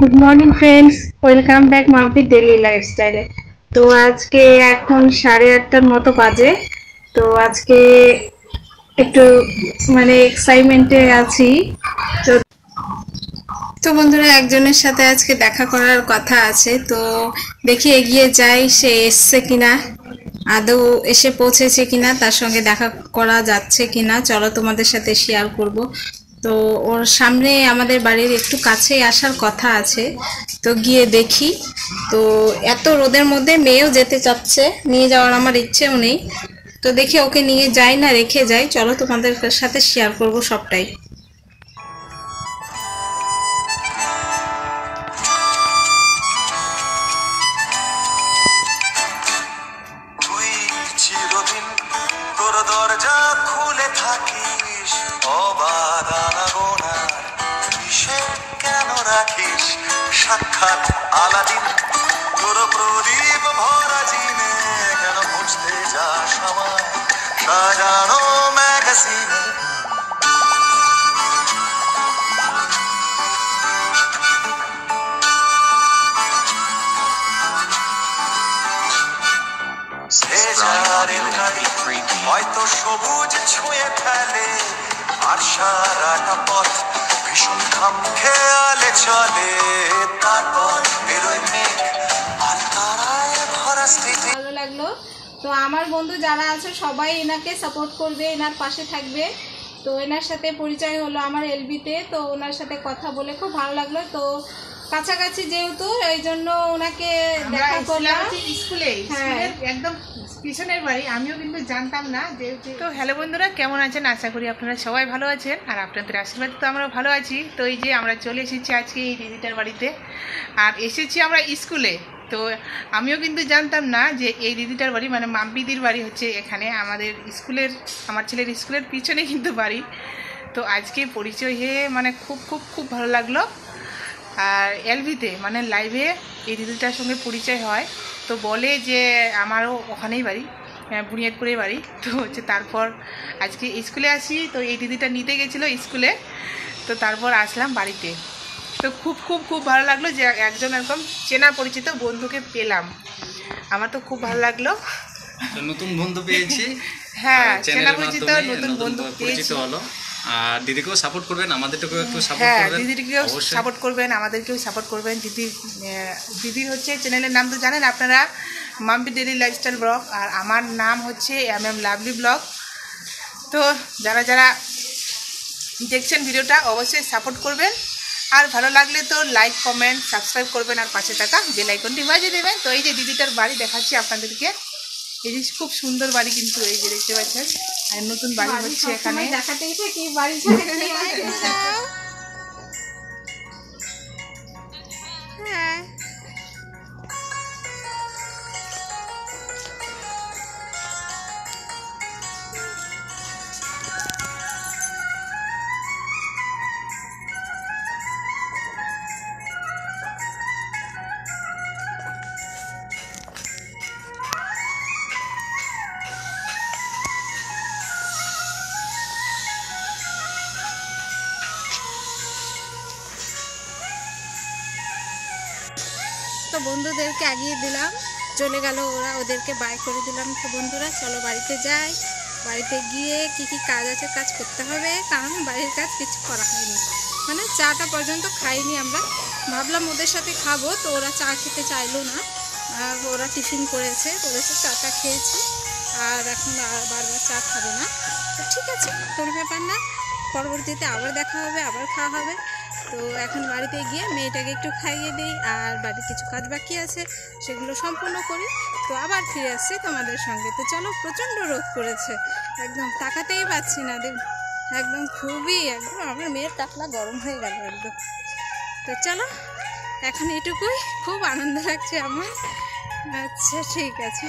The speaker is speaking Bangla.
Good morning friends, welcome back মাম্পির ডেইলি লাইফস্টাইলে। তো আজকে এখন 8:30টার মতো বাজে। তো আজকে একটু এক্সাইটমেন্টে আছি। তো তো বন্ধুরা, একজনের সাথে আজকে দেখা করার কথা আছে, তো দেখি এগিয়ে যাই সে এসছে কিনা, আদৌ এসে পৌঁছেছে কিনা, তার সঙ্গে দেখা করা যাচ্ছে কিনা। চলো তোমাদের সাথে শেয়ার করব। তো ওর সামনে আমাদের বাড়ির একটু কাছেই আসার কথা আছে, তো গিয়ে দেখি। তো এত রোদের মধ্যে মেয়েও যেতে চাচ্ছে, নিয়ে যাওয়ার আমার ইচ্ছেও নেই। তো দেখি ওকে নিয়ে যাই না রেখে যাই। চলো তোমাদের সাথে শেয়ার করব সবটাই। দরজা খুলে থাকিস, অবাধ আনাগোনার বিষে কেন রাখিস সাক্ষাৎ আলাদিন, তোর প্রদীপ ভরা জিনে কেন বুঝতে যাস আমায় সাজানো ম্যাগাজিনে। হয়তো সবুজ ছুঁয়ে ফেলে আর সারাটা পথ ভীষণ খাম খেয়ালে চলে, তারপর বেরোয় মেঘ আর তারায় ভরা স্মৃতি। ভালো লাগলো। তো আমার বন্ধু যারা আছে সবাই এনাকে সাপোর্ট করবে, এনার পাশে থাকবে। তো এনার সাথে পরিচয় হলো আমার এলবিতে, তো ওনার সাথে কথা বলে খুব ভালো লাগলো। তো কাছাকাছি যেহেতু, এই জন্য ওনাকে দেখা করলাম স্কুলে একদম পিছনের বাড়ি। আমিও কিন্তু জানতাম না যেহেতু। তো হ্যালো বন্ধুরা, কেমন আছেন? আশা করি আপনারা সবাই ভালো আছেন, আর আপনাদের আশীর্বাদে তো আমরা ভালো আছি। তো এই যে আমরা চলে এসেছি আজকে এই দিদিটার বাড়িতে, আর এসেছি আমরা স্কুলে। তো আমিও কিন্তু জানতাম না যে এই দিদিটার বাড়ি মানে মাম্পিদির বাড়ি হচ্ছে এখানে, আমাদের স্কুলের, আমার ছেলের স্কুলের পিছনে কিন্তু বাড়ি। তো আজকে পরিচয় হয়ে খুব খুব খুব ভালো লাগলো। আর এলভিতে লাইভে এই দিদিটার সঙ্গে পরিচয় হয়, তো বলে যে আমারও ওখানেই বাড়ি, বুনিয়াদপুরে বাড়ি। তো তারপর আজকে স্কুলে আসি, তো এই দিদিটা নিতে গেছিলো স্কুলে, তো তারপর আসলাম বাড়িতে। তো খুব খুব খুব ভালো লাগলো যে একজন এরকম চেনা পরিচিত বন্ধুকে পেলাম, আমার তো খুব ভালো লাগলো। নতুন বন্ধু পেয়েছি। হ্যাঁ, চেনা পরিচিত নতুন বন্ধু পেয়েছি। হলো। আর দিদিকেও সাপোর্ট করবেন, আমাদেরকেও একটু সাপোর্ট করবেন। দিদিকেও সাপোর্ট করবেন, আমাদেরকেও সাপোর্ট করবেন। দিদির হচ্ছে চ্যানেলের নাম তো জানেন আপনারা, মাম্পি ডেইলি লাইফস্টাইল ব্লগ, আর আমার নাম হচ্ছে MM লাভলি ব্লগ। তো যারা যারা দেখছেন ভিডিওটা অবশ্যই সাপোর্ট করবেন, আর ভালো লাগলে তো লাইক কমেন্ট সাবস্ক্রাইব করবেন, আর পাশে থাকা বেল আইকনটি বাজিয়ে দেবেন। তো এই যে দিদিটার বাড়ি দেখাচ্ছি আপনাদেরকে, এই যে খুব সুন্দর বাড়ি কিন্তু, এই যে দেখতে পাচ্ছেন, আর নতুন বাড়ি হচ্ছে এখানে। দেখাতেই থাকি বাড়ি। হ্যাঁ, তো বন্ধুদেরকে আগিয়ে দিলাম, চলে গেল ওরা, ওদেরকে বাই করে দিলাম। তো বন্ধুরা চলো বাড়িতে যাই। বাড়িতে গিয়ে কি কি কাজ আছে কাজ করতে হবে, কারণ বাড়ির কাজ কিছু করা হয়নি, চাটা পর্যন্ত খাইনি আমরা। ভাবলাম ওদের সাথে খাবো, তো ওরা চা খেতে চাইলো না, আর ওরা টিফিন করেছে, চাটা খেয়েছি, আর এখন আর বারবার চা খাবে না। তো ঠিক আছে, কোনো ব্যাপার না, পরবর্তীতে আবার দেখা হবে, আবার খাওয়া হবে। তো এখন বাড়িতে গিয়ে মেয়েটাকে একটু খাইয়ে দিই, আর বাড়ির কিছু কাজ বাকি আছে সেগুলো সম্পূর্ণ করি, তো আবার ফিরে আসছি তোমাদের সঙ্গে। তো চলো, প্রচণ্ড রোদ করেছে, একদম তাকাতেই পাচ্ছি না, একদম খুবই, একদম আমার মেয়ের টাকলা গরম হয়ে গেল একদম। তো চলো, এখন এটুকুই, খুব আনন্দ লাগছে আমার। আচ্ছা ঠিক আছে।